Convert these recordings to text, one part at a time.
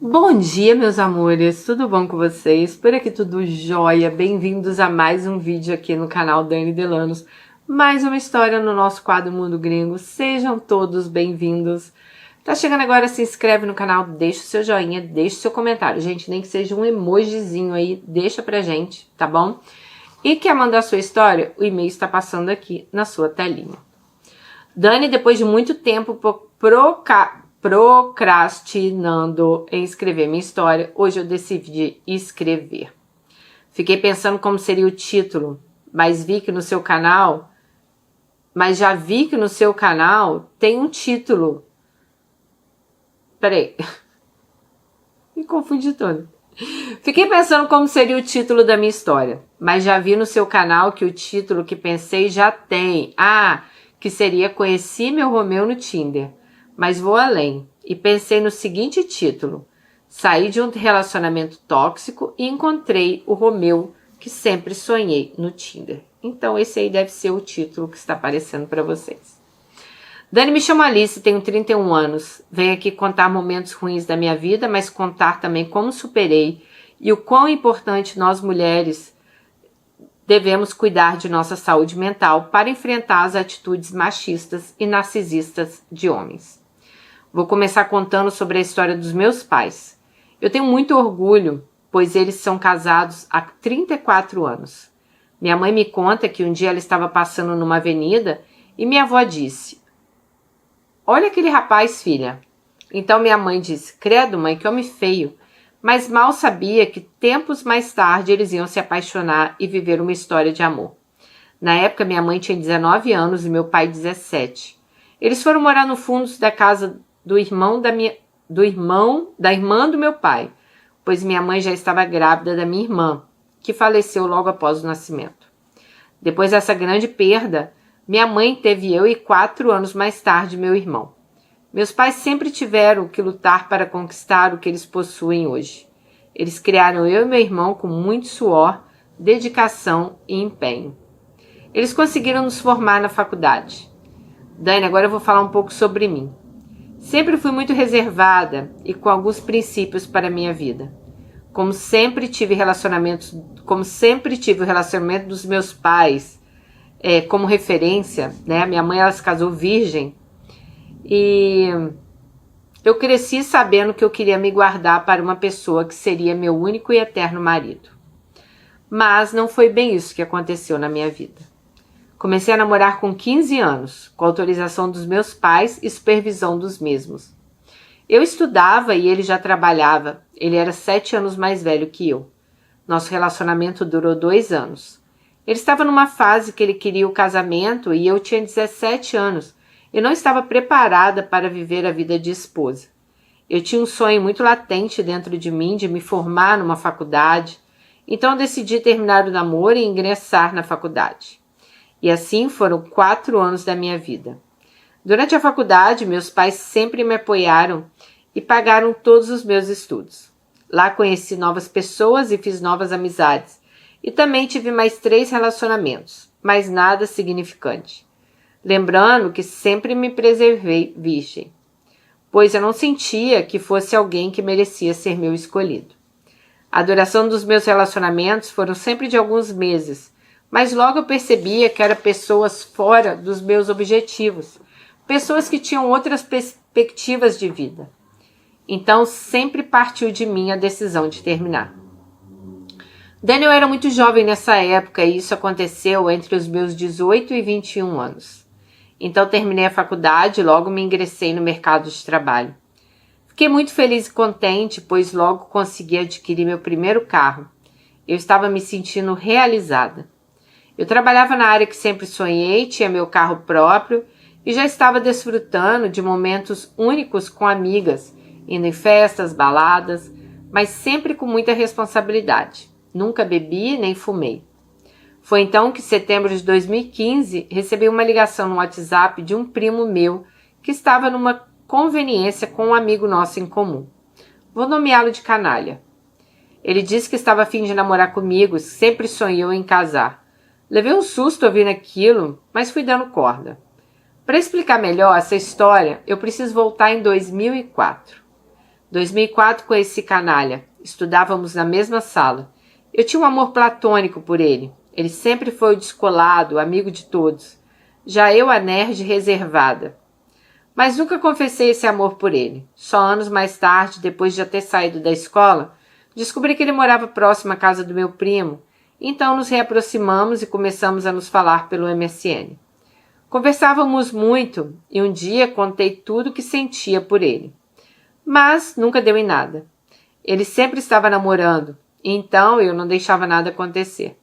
Bom dia, meus amores, tudo bom com vocês? Por aqui tudo jóia, bem-vindos a mais um vídeo aqui no canal Dani Delanos, mais uma história no nosso quadro Mundo Gringo, sejam todos bem-vindos. Tá chegando agora, se inscreve no canal, deixa o seu joinha, deixa o seu comentário, gente, nem que seja um emojizinho aí, deixa pra gente, tá bom? E quer mandar sua história? O e-mail está passando aqui na sua telinha. Dani, depois de muito tempo procrastinando em escrever minha história, hoje eu decidi escrever. Fiquei pensando como seria o título, mas já vi que no seu canal tem um título. Peraí, me confundi todo. Fiquei pensando como seria o título da minha história, mas já vi no seu canal que o título que pensei já tem. Que seria Conheci Meu Romeu no Tinder. Mas vou além e pensei no seguinte título: Saí de um relacionamento tóxico e encontrei o Romeu que sempre sonhei no Tinder. Então esse aí deve ser o título que está aparecendo para vocês. Dani, me chamo Alice, tenho 31 anos. Venho aqui contar momentos ruins da minha vida, mas contar também como superei e o quão importante nós mulheres devemos cuidar de nossa saúde mental para enfrentar as atitudes machistas e narcisistas de homens. Vou começar contando sobre a história dos meus pais. Eu tenho muito orgulho, pois eles são casados há 34 anos. Minha mãe me conta que um dia ela estava passando numa avenida e minha avó disse: "Olha aquele rapaz, filha." Então minha mãe disse: "Credo, mãe, que homem feio." Mas mal sabia que tempos mais tarde eles iam se apaixonar e viver uma história de amor. Na época, minha mãe tinha 19 anos e meu pai 17. Eles foram morar no fundo da casa da irmã do meu pai, pois minha mãe já estava grávida da minha irmã, que faleceu logo após o nascimento. Depois dessa grande perda, minha mãe teve eu e 4 anos mais tarde meu irmão. Meus pais sempre tiveram que lutar para conquistar o que eles possuem hoje. Eles criaram eu e meu irmão com muito suor, dedicação e empenho. Eles conseguiram nos formar na faculdade. Dani, agora eu vou falar um pouco sobre mim. Sempre fui muito reservada e com alguns princípios para a minha vida. Como sempre tive o relacionamento dos meus pais como referência, né? Minha mãe, ela se casou virgem. E eu cresci sabendo que eu queria me guardar para uma pessoa que seria meu único e eterno marido. Mas não foi bem isso que aconteceu na minha vida. Comecei a namorar com 15 anos, com autorização dos meus pais e supervisão dos mesmos. Eu estudava e ele já trabalhava. Ele era 7 anos mais velho que eu. Nosso relacionamento durou 2 anos. Ele estava numa fase que ele queria o casamento e eu tinha 17 anos. Eu não estava preparada para viver a vida de esposa. Eu tinha um sonho muito latente dentro de mim de me formar numa faculdade, então eu decidi terminar o namoro e ingressar na faculdade. E assim foram 4 anos da minha vida. Durante a faculdade, meus pais sempre me apoiaram e pagaram todos os meus estudos. Lá conheci novas pessoas e fiz novas amizades. E também tive mais 3 relacionamentos, mas nada significante. Lembrando que sempre me preservei virgem, pois eu não sentia que fosse alguém que merecia ser meu escolhido. A duração dos meus relacionamentos foram sempre de alguns meses, mas logo eu percebia que eram pessoas fora dos meus objetivos, pessoas que tinham outras perspectivas de vida. Então sempre partiu de mim a decisão de terminar. Daniel era muito jovem nessa época e isso aconteceu entre os meus 18 e 21 anos. Então terminei a faculdade e logo me ingressei no mercado de trabalho. Fiquei muito feliz e contente, pois logo consegui adquirir meu primeiro carro. Eu estava me sentindo realizada. Eu trabalhava na área que sempre sonhei, tinha meu carro próprio e já estava desfrutando de momentos únicos com amigas, indo em festas, baladas, mas sempre com muita responsabilidade. Nunca bebi nem fumei. Foi então que, em setembro de 2015, recebi uma ligação no WhatsApp de um primo meu que estava numa conveniência com um amigo nosso em comum. Vou nomeá-lo de Canalha. Ele disse que estava a fim de namorar comigo, sempre sonhou em casar. Levei um susto ouvindo aquilo, mas fui dando corda. Para explicar melhor essa história, eu preciso voltar em 2004. 2004 conheci Canalha. Estudávamos na mesma sala. Eu tinha um amor platônico por ele. Ele sempre foi o descolado, amigo de todos. Já eu a nerd reservada. Mas nunca confessei esse amor por ele. Só anos mais tarde, depois de já ter saído da escola, descobri que ele morava próximo à casa do meu primo. Então nos reaproximamos e começamos a nos falar pelo MSN. Conversávamos muito e um dia contei tudo o que sentia por ele. Mas nunca deu em nada. Ele sempre estava namorando, e então eu não deixava nada acontecer.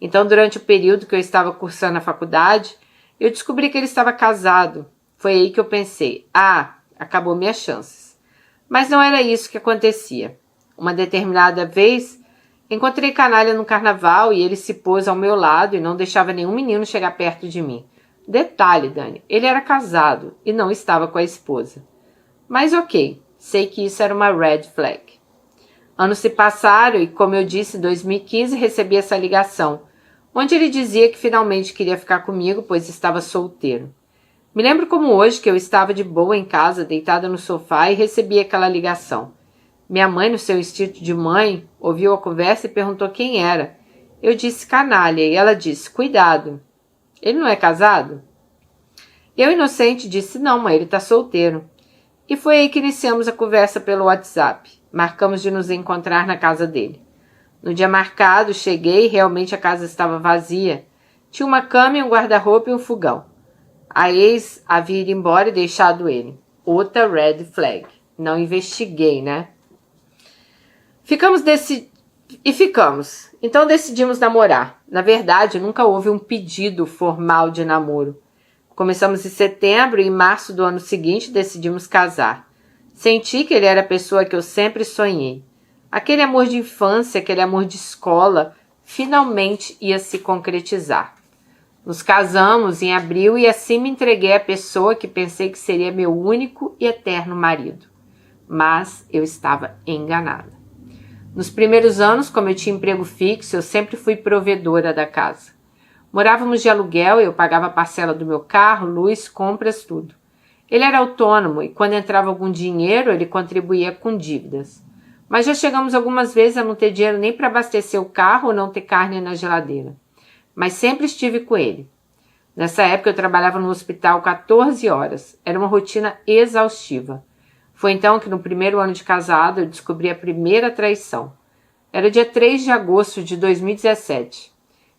Então, durante o período que eu estava cursando a faculdade, eu descobri que ele estava casado. Foi aí que eu pensei, acabou minhas chances. Mas não era isso que acontecia. Uma determinada vez, encontrei Canalha no carnaval e ele se pôs ao meu lado e não deixava nenhum menino chegar perto de mim. Detalhe, Dani, ele era casado e não estava com a esposa. Mas ok, sei que isso era uma red flag. Anos se passaram e, como eu disse, em 2015 recebi essa ligação, onde ele dizia que finalmente queria ficar comigo, pois estava solteiro. Me lembro como hoje que eu estava de boa em casa, deitada no sofá e recebi aquela ligação. Minha mãe, no seu instinto de mãe, ouviu a conversa e perguntou quem era. Eu disse Canalha e ela disse, cuidado. Ele não é casado? Eu, inocente, disse não, mãe, ele está solteiro. E foi aí que iniciamos a conversa pelo WhatsApp. Marcamos de nos encontrar na casa dele. No dia marcado, cheguei e realmente a casa estava vazia. Tinha uma cama e um guarda-roupa e um fogão. A ex havia ido embora e deixado ele. Outra red flag. Não investiguei, né? Ficamos. Então decidimos namorar. Na verdade, nunca houve um pedido formal de namoro. Começamos em setembro e em março do ano seguinte decidimos casar. Senti que ele era a pessoa que eu sempre sonhei. Aquele amor de infância, aquele amor de escola, finalmente ia se concretizar. Nos casamos em abril e assim me entreguei à pessoa que pensei que seria meu único e eterno marido. Mas eu estava enganada. Nos primeiros anos, como eu tinha emprego fixo, eu sempre fui provedora da casa. Morávamos de aluguel e eu pagava a parcela do meu carro, luz, compras, tudo. Ele era autônomo e quando entrava algum dinheiro, ele contribuía com dívidas. Mas já chegamos algumas vezes a não ter dinheiro nem para abastecer o carro ou não ter carne na geladeira. Mas sempre estive com ele. Nessa época eu trabalhava no hospital 14 horas. Era uma rotina exaustiva. Foi então que no primeiro ano de casado eu descobri a primeira traição. Era dia 3 de agosto de 2017.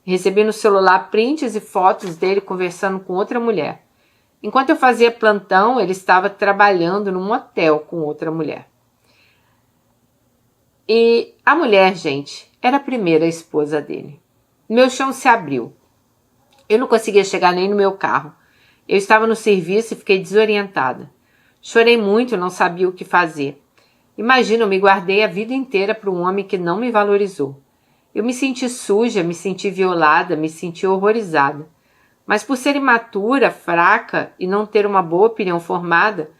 Recebi no celular prints e fotos dele conversando com outra mulher. Enquanto eu fazia plantão, ele estava trabalhando num hotel com outra mulher. E a mulher, gente, era a primeira esposa dele. Meu chão se abriu. Eu não conseguia chegar nem no meu carro. Eu estava no serviço e fiquei desorientada. Chorei muito e não sabia o que fazer. Imagina, eu me guardei a vida inteira para um homem que não me valorizou. Eu me senti suja, me senti violada, me senti horrorizada. Mas por ser imatura, fraca e não ter uma boa opinião formada,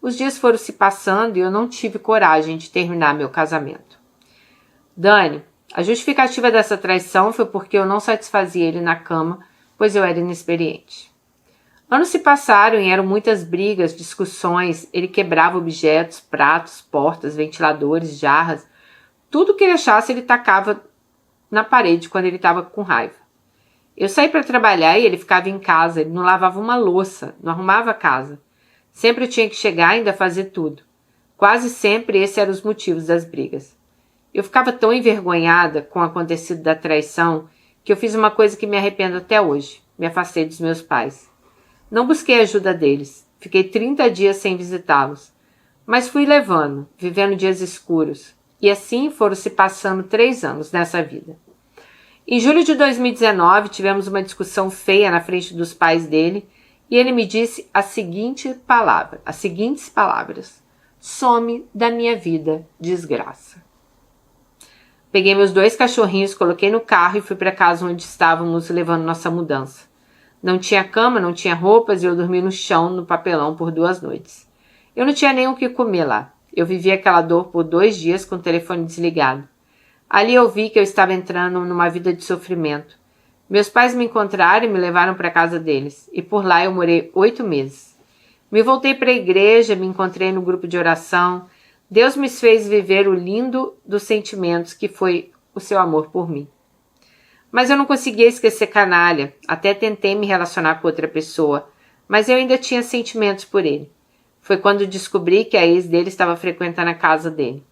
os dias foram se passando e eu não tive coragem de terminar meu casamento. Dani, a justificativa dessa traição foi porque eu não satisfazia ele na cama, pois eu era inexperiente. Anos se passaram e eram muitas brigas, discussões, ele quebrava objetos, pratos, portas, ventiladores, jarras, tudo que ele achasse ele tacava na parede quando ele estava com raiva. Eu saí para trabalhar e ele ficava em casa, ele não lavava uma louça, não arrumava a casa. Sempre eu tinha que chegar e ainda fazer tudo. Quase sempre esses eram os motivos das brigas. Eu ficava tão envergonhada com o acontecido da traição que eu fiz uma coisa que me arrependo até hoje. Me afastei dos meus pais. Não busquei a ajuda deles. Fiquei 30 dias sem visitá-los. Mas fui levando, vivendo dias escuros. E assim foram se passando 3 anos nessa vida. Em julho de 2019, tivemos uma discussão feia na frente dos pais dele e ele me disse as seguintes palavras. Some da minha vida, desgraça. Peguei meus 2 cachorrinhos, coloquei no carro e fui para casa onde estávamos levando nossa mudança. Não tinha cama, não tinha roupas e eu dormi no chão, no papelão, por 2 noites. Eu não tinha nem o que comer lá. Eu vivi aquela dor por 2 dias com o telefone desligado. Ali eu vi que eu estava entrando numa vida de sofrimento. Meus pais me encontraram e me levaram para a casa deles. E por lá eu morei 8 meses. Me voltei para a igreja, me encontrei no grupo de oração. Deus me fez viver o lindo dos sentimentos que foi o seu amor por mim. Mas eu não conseguia esquecer Canalha, até tentei me relacionar com outra pessoa, mas eu ainda tinha sentimentos por ele. Foi quando descobri que a ex dele estava frequentando a casa dele.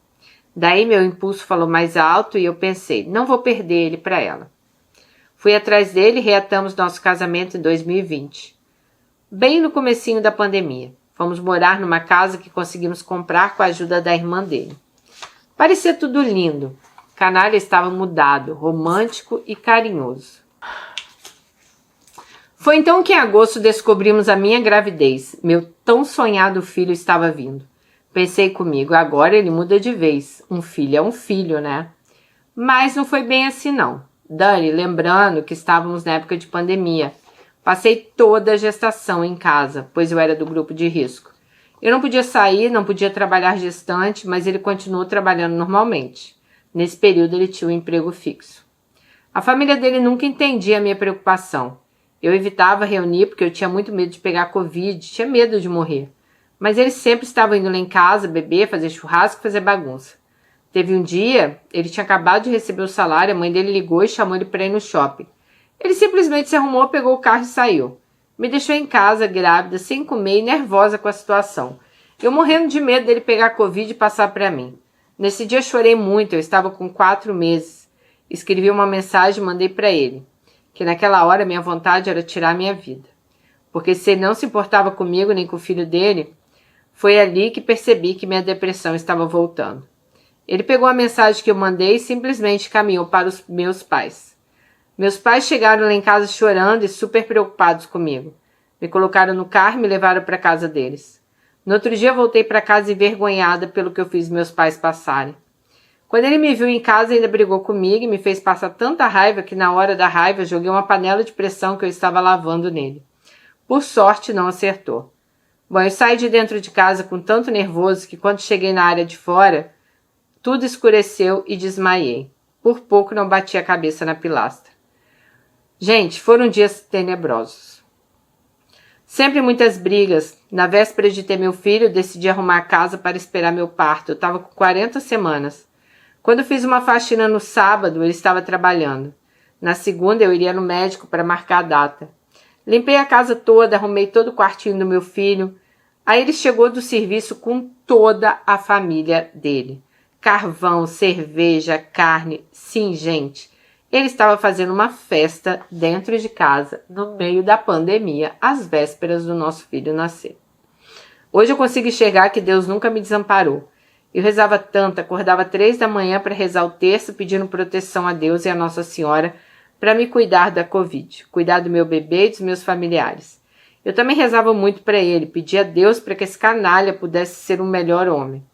Daí meu impulso falou mais alto e eu pensei, não vou perder ele para ela. Fui atrás dele e reatamos nosso casamento em 2020. Bem no comecinho da pandemia. Fomos morar numa casa que conseguimos comprar com a ajuda da irmã dele. Parecia tudo lindo. Canalha estava mudado, romântico e carinhoso. Foi então que em agosto descobrimos a minha gravidez. Meu tão sonhado filho estava vindo. Pensei comigo, agora ele muda de vez. Um filho é um filho, né? Mas não foi bem assim não. Dani, lembrando que estávamos na época de pandemia. Passei toda a gestação em casa, pois eu era do grupo de risco. Eu não podia sair, não podia trabalhar gestante, mas ele continuou trabalhando normalmente. Nesse período ele tinha um emprego fixo. A família dele nunca entendia a minha preocupação. Eu evitava reunir porque eu tinha muito medo de pegar Covid, tinha medo de morrer. Mas eles sempre estavam indo lá em casa, beber, fazer churrasco, fazer bagunça. Teve um dia, ele tinha acabado de receber o salário, a mãe dele ligou e chamou ele para ir no shopping. Ele simplesmente se arrumou, pegou o carro e saiu. Me deixou em casa, grávida, sem comer e nervosa com a situação. Eu morrendo de medo dele pegar Covid e passar para mim. Nesse dia chorei muito, eu estava com 4 meses. Escrevi uma mensagem e mandei para ele, que naquela hora minha vontade era tirar minha vida. Porque se ele não se importava comigo nem com o filho dele, foi ali que percebi que minha depressão estava voltando. Ele pegou a mensagem que eu mandei e simplesmente caminhou para os meus pais. Meus pais chegaram lá em casa chorando e super preocupados comigo. Me colocaram no carro e me levaram para a casa deles. No outro dia voltei para casa envergonhada pelo que eu fiz meus pais passarem. Quando ele me viu em casa ainda brigou comigo e me fez passar tanta raiva que na hora da raiva joguei uma panela de pressão que eu estava lavando nele. Por sorte não acertou. Bom, eu saí de dentro de casa com tanto nervoso que quando cheguei na área de fora, tudo escureceu e desmaiei. Por pouco não bati a cabeça na pilastra. Gente, foram dias tenebrosos. Sempre muitas brigas. Na véspera de ter meu filho, decidi arrumar a casa para esperar meu parto. Eu estava com 40 semanas. Quando fiz uma faxina no sábado, ele estava trabalhando. Na segunda, eu iria no médico para marcar a data. Limpei a casa toda, arrumei todo o quartinho do meu filho. Aí ele chegou do serviço com toda a família dele. Carvão, cerveja, carne. Sim, gente. Ele estava fazendo uma festa dentro de casa, no meio da pandemia, às vésperas do nosso filho nascer. Hoje eu consigo enxergar que Deus nunca me desamparou. Eu rezava tanto, acordava 3 da manhã para rezar o terço, pedindo proteção a Deus e a Nossa Senhora para me cuidar da Covid, cuidar do meu bebê e dos meus familiares. Eu também rezava muito para ele, pedia a Deus para que esse canalha pudesse ser um melhor homem.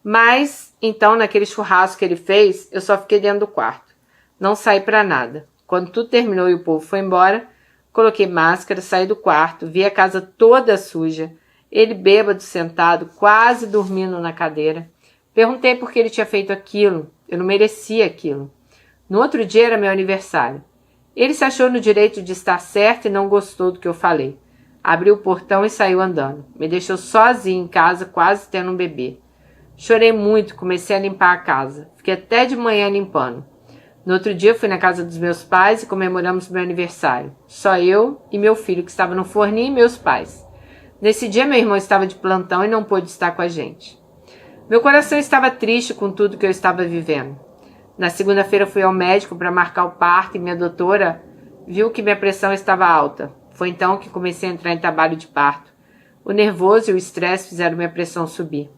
Mas, então, naquele churrasco que ele fez, eu só fiquei dentro do quarto. Não saí para nada. Quando tudo terminou e o povo foi embora, coloquei máscara, saí do quarto, vi a casa toda suja, ele bêbado sentado, quase dormindo na cadeira. Perguntei por que ele tinha feito aquilo. Eu não merecia aquilo. No outro dia era meu aniversário. Ele se achou no direito de estar certo e não gostou do que eu falei. Abriu o portão e saiu andando. Me deixou sozinha em casa, quase tendo um bebê. Chorei muito, comecei a limpar a casa. Fiquei até de manhã limpando. No outro dia fui na casa dos meus pais e comemoramos meu aniversário. Só eu e meu filho que estava no forninho e meus pais. Nesse dia meu irmão estava de plantão e não pôde estar com a gente. Meu coração estava triste com tudo que eu estava vivendo. Na segunda-feira fui ao médico para marcar o parto e minha doutora viu que minha pressão estava alta. Foi então que comecei a entrar em trabalho de parto. O nervoso e o estresse fizeram minha pressão subir.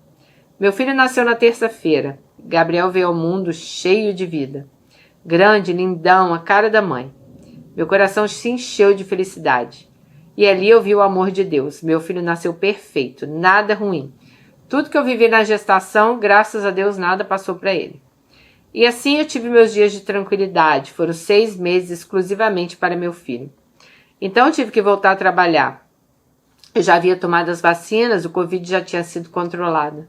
Meu filho nasceu na terça-feira. Gabriel veio ao mundo cheio de vida. Grande, lindão, a cara da mãe. Meu coração se encheu de felicidade. E ali eu vi o amor de Deus. Meu filho nasceu perfeito, nada ruim. Tudo que eu vivi na gestação, graças a Deus, nada passou para ele. E assim eu tive meus dias de tranquilidade. Foram 6 meses exclusivamente para meu filho. Então eu tive que voltar a trabalhar. Eu já havia tomado as vacinas, o Covid já tinha sido controlado.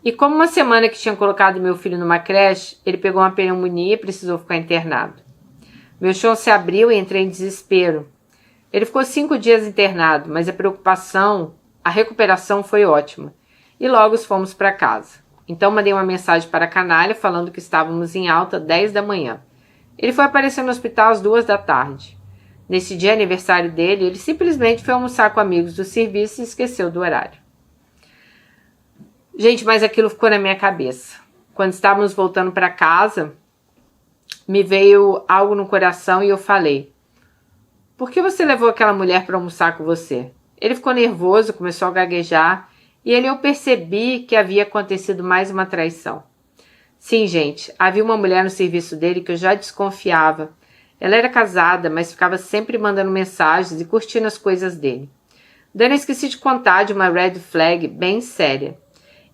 E como uma semana que tinha colocado meu filho numa creche, ele pegou uma pneumonia e precisou ficar internado. Meu chão se abriu e entrei em desespero. Ele ficou 5 dias internado, mas a recuperação foi ótima. e logo fomos para casa. Então mandei uma mensagem para a canalha falando que estávamos em alta 10 da manhã. Ele foi aparecer no hospital às 2 da tarde. Nesse dia aniversário dele, ele simplesmente foi almoçar com amigos do serviço e esqueceu do horário. Gente, mas aquilo ficou na minha cabeça. Quando estávamos voltando para casa, me veio algo no coração e eu falei: por que você levou aquela mulher para almoçar com você? Ele ficou nervoso, começou a gaguejar e eu percebi que havia acontecido mais uma traição. Sim, gente, havia uma mulher no serviço dele que eu já desconfiava. Ela era casada, mas ficava sempre mandando mensagens e curtindo as coisas dele. Dani, esqueci de contar de uma red flag bem séria.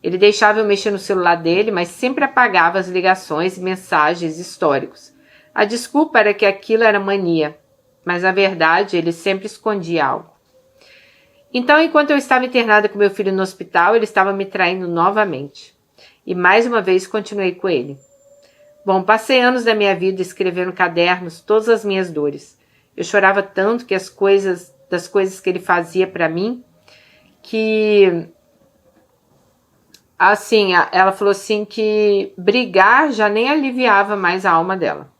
Ele deixava eu mexer no celular dele, mas sempre apagava as ligações e mensagens históricos. A desculpa era que aquilo era mania, mas na verdade ele sempre escondia algo. Então, enquanto eu estava internada com meu filho no hospital, ele estava me traindo novamente. E mais uma vez continuei com ele. Bom, passei anos da minha vida escrevendo cadernos todas as minhas dores. Eu chorava tanto que das coisas que ele fazia para mim, que assim, ela falou assim que brigar já nem aliviava mais a alma dela.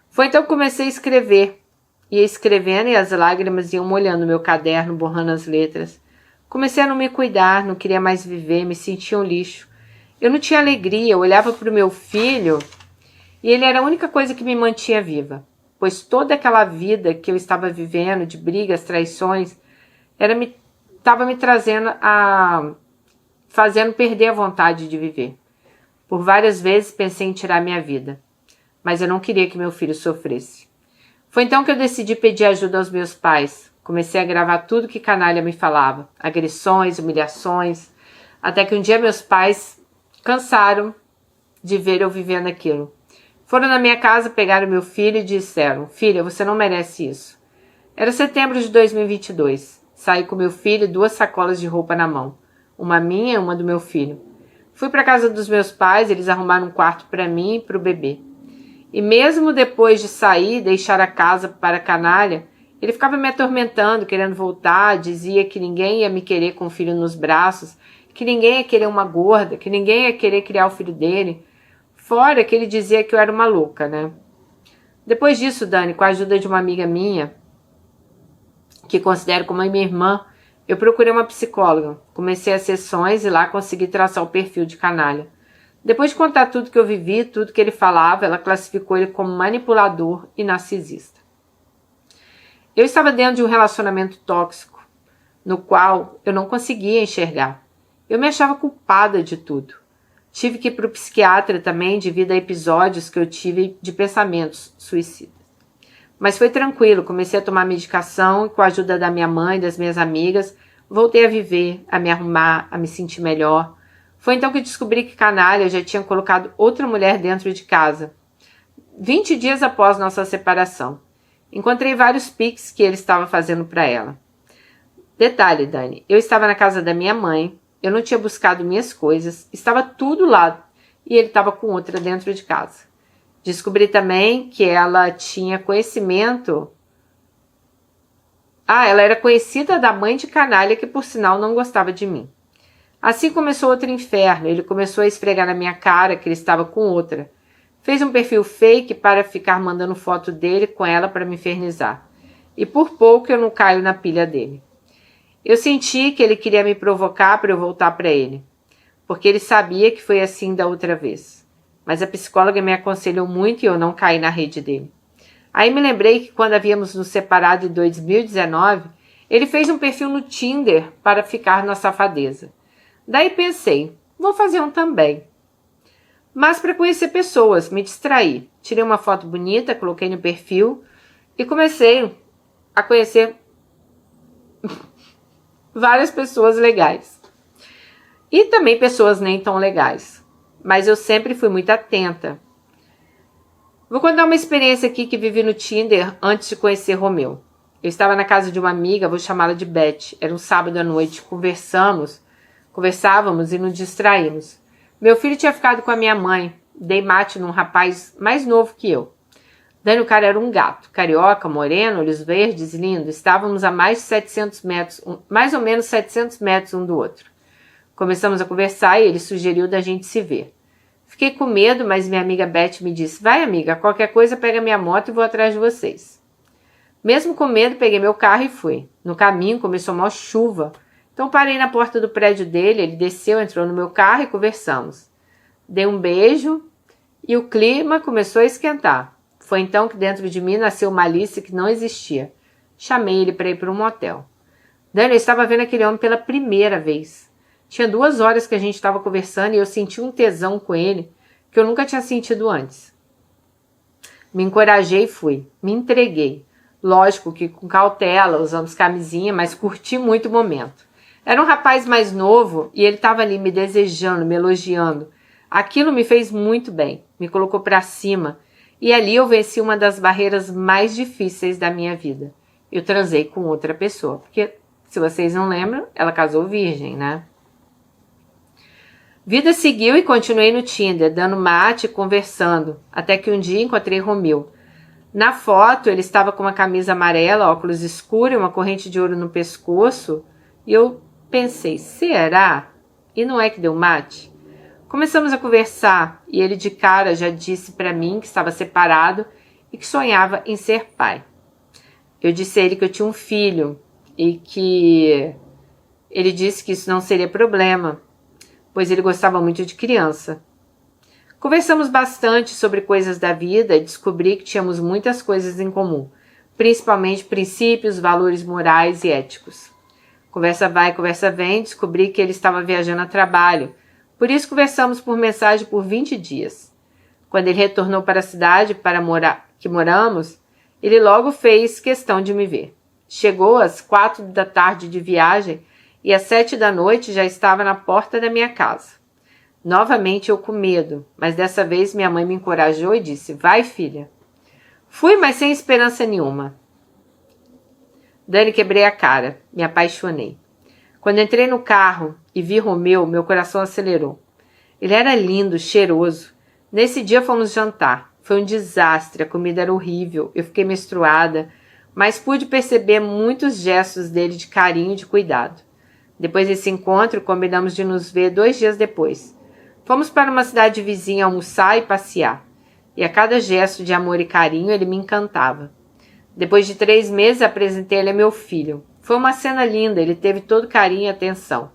Foi então que comecei a escrever. Ia escrevendo e as lágrimas iam molhando meu caderno, borrando as letras. Comecei a não me cuidar, não queria mais viver, me sentia um lixo. Eu não tinha alegria, eu olhava para o meu filho e ele era a única coisa que me mantinha viva. Pois toda aquela vida que eu estava vivendo, de brigas, traições, estava me trazendo fazendo perder a vontade de viver. Por várias vezes pensei em tirar minha vida, mas eu não queria que meu filho sofresse. Foi então que eu decidi pedir ajuda aos meus pais. Comecei a gravar tudo que canalha me falava, agressões, humilhações, até que um dia meus pais cansaram de ver eu vivendo aquilo. Foram na minha casa, pegaram meu filho e disseram: filha, você não merece isso. Era setembro de 2022. Saí com meu filho e 2 sacolas de roupa na mão. Uma minha e uma do meu filho. Fui para a casa dos meus pais, eles arrumaram um quarto para mim e para o bebê. E mesmo depois de sair e deixar a casa para a canalha, ele ficava me atormentando, querendo voltar, dizia que ninguém ia me querer com o filho nos braços, que ninguém ia querer uma gorda, que ninguém ia querer criar o filho dele. Fora que ele dizia que eu era uma louca, né? Depois disso, Dani, com a ajuda de uma amiga minha, que considero como a minha irmã, eu procurei uma psicóloga. Comecei as sessões e lá consegui traçar o perfil de canalha. Depois de contar tudo que eu vivi, tudo que ele falava, ela classificou ele como manipulador e narcisista. Eu estava dentro de um relacionamento tóxico, no qual eu não conseguia enxergar. Eu me achava culpada de tudo. Tive que ir para o psiquiatra também devido a episódios que eu tive de pensamentos suicidas. Mas foi tranquilo, comecei a tomar medicação e com a ajuda da minha mãe e das minhas amigas, voltei a viver, a me arrumar, a me sentir melhor. Foi então que descobri que canalha já tinha colocado outra mulher dentro de casa. 20 dias após nossa separação. Encontrei vários pics que ele estava fazendo para ela. Detalhe, Dani, eu estava na casa da minha mãe, eu não tinha buscado minhas coisas, estava tudo lá e ele estava com outra dentro de casa. Descobri também que ela tinha conhecimento... ela era conhecida da mãe de canalha que por sinal não gostava de mim. Assim começou outro inferno, ele começou a esfregar na minha cara que ele estava com outra. Fez um perfil fake para ficar mandando foto dele com ela para me infernizar. E por pouco eu não caio na pilha dele. Eu senti que ele queria me provocar para eu voltar para ele, porque ele sabia que foi assim da outra vez. Mas a psicóloga me aconselhou muito e eu não caí na rede dele. Aí me lembrei que quando havíamos nos separado em 2019, ele fez um perfil no Tinder para ficar na safadeza. Daí pensei, vou fazer um também. Mas para conhecer pessoas, me distraí. Tirei uma foto bonita, coloquei no perfil e comecei a conhecer várias pessoas legais. E também pessoas nem tão legais. Mas eu sempre fui muito atenta. Vou contar uma experiência aqui que vivi no Tinder antes de conhecer Romeu. Eu estava na casa de uma amiga, vou chamá-la de Beth. Era um sábado à noite, conversávamos e nos distraímos. Meu filho tinha ficado com a minha mãe. Dei mate num rapaz mais novo que eu. Dani, o cara era um gato, carioca, moreno, olhos verdes, lindo. Estávamos a mais de 700 metros, mais ou menos 700 metros um do outro. Começamos a conversar e ele sugeriu da gente se ver. Fiquei com medo, mas minha amiga Beth me disse: vai, amiga, qualquer coisa pega minha moto e vou atrás de vocês. Mesmo com medo, peguei meu carro e fui. No caminho começou uma chuva, então parei na porta do prédio dele, ele desceu, entrou no meu carro e conversamos. Dei um beijo e o clima começou a esquentar. Foi então que dentro de mim nasceu uma Alice que não existia. Chamei ele para ir para um motel. Dani, eu estava vendo aquele homem pela primeira vez. Tinha 2 horas que a gente estava conversando e eu senti um tesão com ele que eu nunca tinha sentido antes. Me encorajei e fui. Me entreguei. Lógico que com cautela, usamos camisinha, mas curti muito o momento. Era um rapaz mais novo e ele estava ali me desejando, me elogiando. Aquilo me fez muito bem, me colocou para cima. E ali eu venci uma das barreiras mais difíceis da minha vida. Eu transei com outra pessoa, porque, se vocês não lembram, ela casou virgem, né? Vida seguiu e continuei no Tinder, dando mate e conversando, até que um dia encontrei Romeu. Na foto, ele estava com uma camisa amarela, óculos escuros e uma corrente de ouro no pescoço, e eu pensei, será? E não é que deu mate? Começamos a conversar e ele de cara já disse para mim que estava separado e que sonhava em ser pai. Eu disse a ele que eu tinha um filho e que ele disse que isso não seria problema, pois ele gostava muito de criança. Conversamos bastante sobre coisas da vida e descobri que tínhamos muitas coisas em comum, principalmente princípios, valores morais e éticos. Conversa vai, conversa vem, descobri que ele estava viajando a trabalho. Por isso conversamos por mensagem por 20 dias. Quando ele retornou para a cidade que moramos, ele logo fez questão de me ver. Chegou às 4 da tarde de viagem e às 7 da noite já estava na porta da minha casa. Novamente eu com medo, mas dessa vez minha mãe me encorajou e disse: vai, filha. Fui, mas sem esperança nenhuma. Dani, quebrei a cara, me apaixonei. Quando entrei no carro e vi Romeu, meu coração acelerou. Ele era lindo, cheiroso. Nesse dia fomos jantar. Foi um desastre, a comida era horrível, eu fiquei menstruada, mas pude perceber muitos gestos dele de carinho e de cuidado. Depois desse encontro, combinamos de nos ver 2 dias depois. Fomos para uma cidade vizinha almoçar e passear. E a cada gesto de amor e carinho ele me encantava. Depois de 3 meses, apresentei ele a meu filho. Foi uma cena linda, ele teve todo carinho e atenção.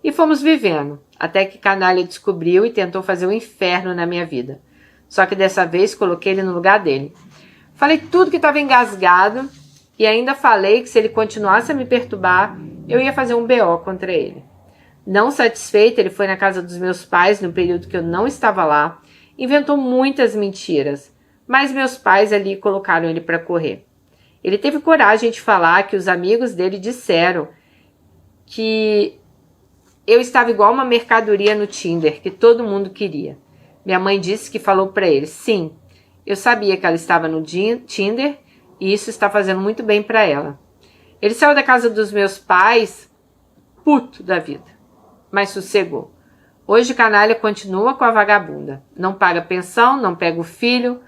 E fomos vivendo, até que Canalha descobriu e tentou fazer um inferno na minha vida. Só que dessa vez coloquei ele no lugar dele. Falei tudo que estava engasgado e ainda falei que se ele continuasse a me perturbar, eu ia fazer um BO contra ele. Não satisfeito, ele foi na casa dos meus pais no período que eu não estava lá, inventou muitas mentiras, mas meus pais ali colocaram ele para correr. Ele teve coragem de falar que os amigos dele disseram que eu estava igual uma mercadoria no Tinder, que todo mundo queria. Minha mãe disse que falou para ele: sim, eu sabia que ela estava no Tinder e isso está fazendo muito bem para ela. Ele saiu da casa dos meus pais, puto da vida, mas sossegou. Hoje Canalha continua com a vagabunda. Não paga pensão, não pega o filho,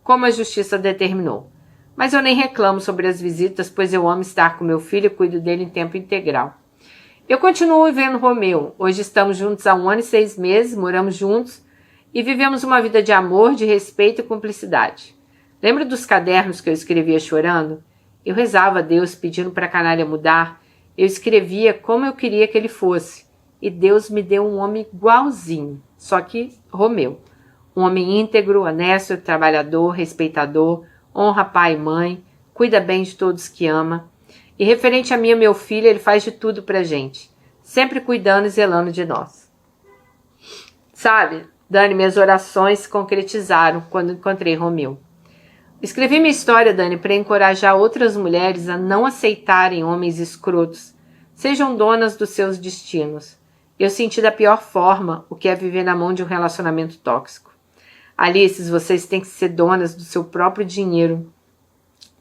como a justiça determinou. Mas eu nem reclamo sobre as visitas, pois eu amo estar com meu filho e cuido dele em tempo integral. Eu continuo vendo Romeu. Hoje estamos juntos há 1 ano e 6 meses, moramos juntos e vivemos uma vida de amor, de respeito e cumplicidade. Lembra dos cadernos que eu escrevia chorando? Eu rezava a Deus pedindo para a Canalha mudar. Eu escrevia como eu queria que ele fosse. E Deus me deu um homem igualzinho, só que Romeu. Um homem íntegro, honesto, trabalhador, respeitador, honra pai e mãe, cuida bem de todos que ama. E referente a mim e meu filho, ele faz de tudo pra gente, sempre cuidando e zelando de nós. Sabe, Dani, minhas orações se concretizaram quando encontrei Romeu. Escrevi minha história, Dani, para encorajar outras mulheres a não aceitarem homens escrotos, sejam donas dos seus destinos. Eu senti da pior forma o que é viver na mão de um relacionamento tóxico. Alice, vocês têm que ser donas do seu próprio dinheiro,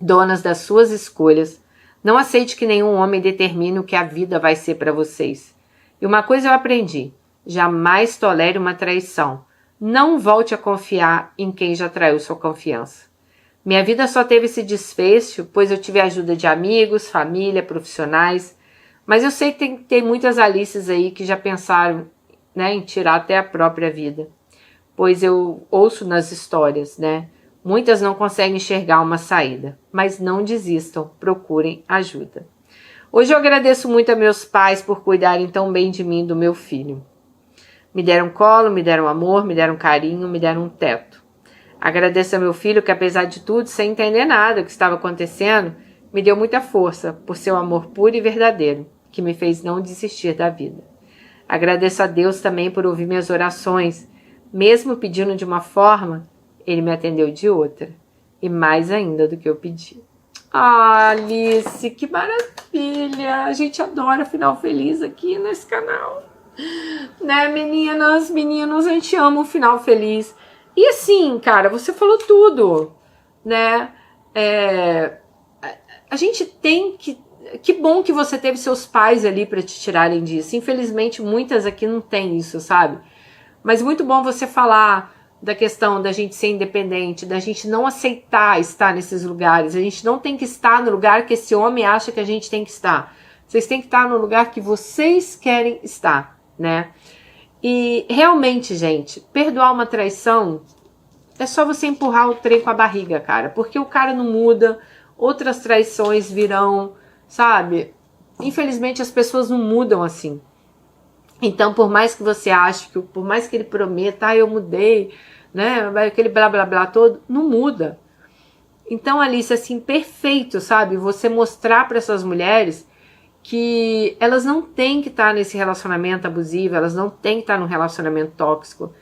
donas das suas escolhas. Não aceite que nenhum homem determine o que a vida vai ser para vocês. E uma coisa eu aprendi: jamais tolere uma traição. Não volte a confiar em quem já traiu sua confiança. Minha vida só teve esse desfecho, pois eu tive a ajuda de amigos, família, profissionais, Mas eu sei que tem muitas Alices aí que já pensaram, né, em tirar até a própria vida. Pois eu ouço nas histórias, né? Muitas não conseguem enxergar uma saída. Mas não desistam, procurem ajuda. Hoje eu agradeço muito a meus pais por cuidarem tão bem de mim e do meu filho. Me deram colo, me deram amor, me deram carinho, me deram um teto. Agradeço ao meu filho que, apesar de tudo, sem entender nada do que estava acontecendo, me deu muita força por seu amor puro e verdadeiro, que me fez não desistir da vida. Agradeço a Deus também por ouvir minhas orações, mesmo pedindo de uma forma, Ele me atendeu de outra, e mais ainda do que eu pedi. Ah, Alice, que maravilha! A gente adora final feliz aqui nesse canal. Né, meninas, meninos, a gente ama o final feliz. E assim, cara, você falou tudo, né? A gente tem que... Que bom que você teve seus pais ali para te tirarem disso. Infelizmente, muitas aqui não tem isso, sabe? Mas muito bom você falar da questão da gente ser independente, da gente não aceitar estar nesses lugares. A gente não tem que estar no lugar que esse homem acha que a gente tem que estar. Vocês têm que estar no lugar que vocês querem estar, né? E realmente, gente, perdoar uma traição é só você empurrar o trem com a barriga, cara. Porque o cara não muda, outras traições virão, sabe? Infelizmente as pessoas não mudam assim. Então, por mais que você ache, por mais que ele prometa, eu mudei, né? Aquele blá blá blá todo, não muda. Então, Alice, assim, perfeito, sabe? Você mostrar para essas mulheres que elas não têm que estar nesse relacionamento abusivo, elas não têm que estar num relacionamento tóxico.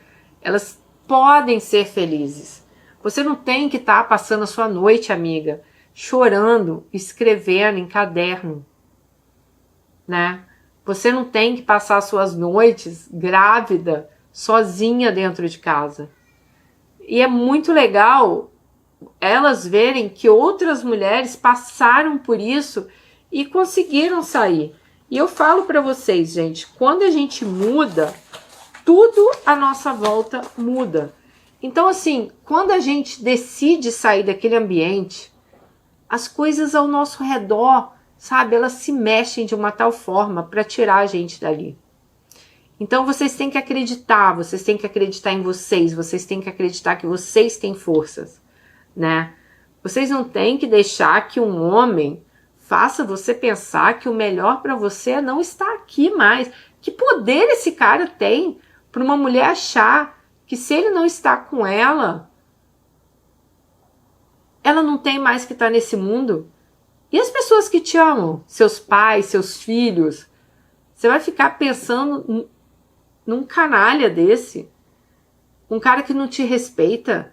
Elas podem ser felizes. Você não tem que estar passando a sua noite, amiga, chorando, escrevendo em caderno, né? Você não tem que passar suas noites grávida, sozinha dentro de casa. E é muito legal elas verem que outras mulheres passaram por isso e conseguiram sair. E eu falo para vocês, gente, quando a gente muda, tudo à nossa volta muda. Então, assim, quando a gente decide sair daquele ambiente, as coisas ao nosso redor, sabe, elas se mexem de uma tal forma para tirar a gente dali. Então vocês têm que acreditar em vocês têm que acreditar que vocês têm forças, né? Vocês não têm que deixar que um homem faça você pensar que o melhor para você é não estar aqui mais. Que poder esse cara tem para uma mulher achar que se ele não está com ela, ela não tem mais que estar nesse mundo? E as pessoas que te amam, seus pais, seus filhos, você vai ficar pensando num canalha desse, um cara que não te respeita?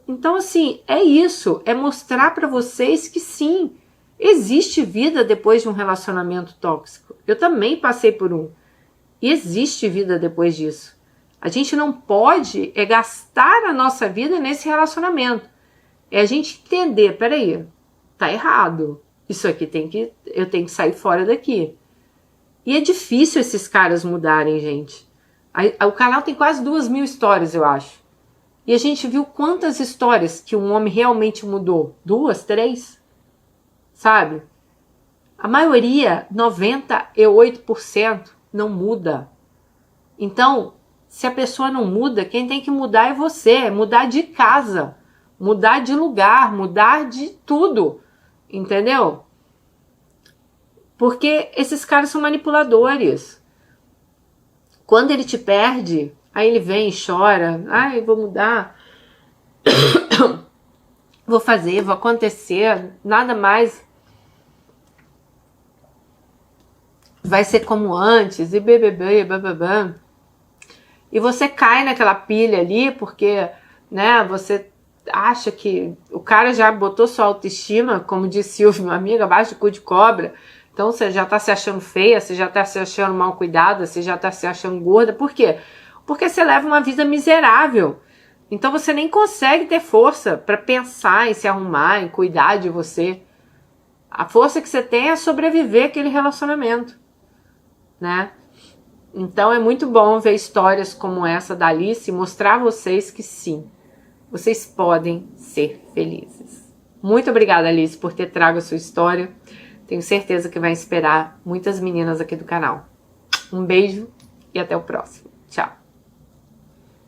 Então, assim, é isso, é mostrar para vocês que sim, existe vida depois de um relacionamento tóxico. Eu também passei por um. E existe vida depois disso. A gente não pode gastar a nossa vida nesse relacionamento. É a gente entender, peraí, tá errado. Isso aqui eu tenho que sair fora daqui. E é difícil esses caras mudarem, gente. O canal tem quase 2.000 histórias, eu acho. E a gente viu quantas histórias que um homem realmente mudou. 2, 3? Sabe? A maioria, 98%, não muda. Então, se a pessoa não muda, quem tem que mudar é você. É mudar de casa, mudar de lugar, mudar de tudo. Entendeu? Porque esses caras são manipuladores. Quando ele te perde, aí ele vem e chora. Ai, vou mudar. Vou fazer, vou acontecer. Nada mais vai ser como antes. E bebê, bababá. E você cai naquela pilha ali porque, né, você acha que o cara já botou sua autoestima, como disse Silvio, meu amigo, abaixo do cu de cobra. Então você já tá se achando feia, você já tá se achando mal cuidada, você já tá se achando gorda. Por quê? Porque você leva uma vida miserável. Então você nem consegue ter força para pensar em se arrumar, em cuidar de você. A força que você tem é sobreviver àquele relacionamento, né? Então é muito bom ver histórias como essa da Alice e mostrar a vocês que sim, vocês podem ser felizes. Muito obrigada, Alice, por ter trago a sua história, Tenho certeza que vai inspirar muitas meninas aqui do canal. Um beijo e até o próximo. Tchau!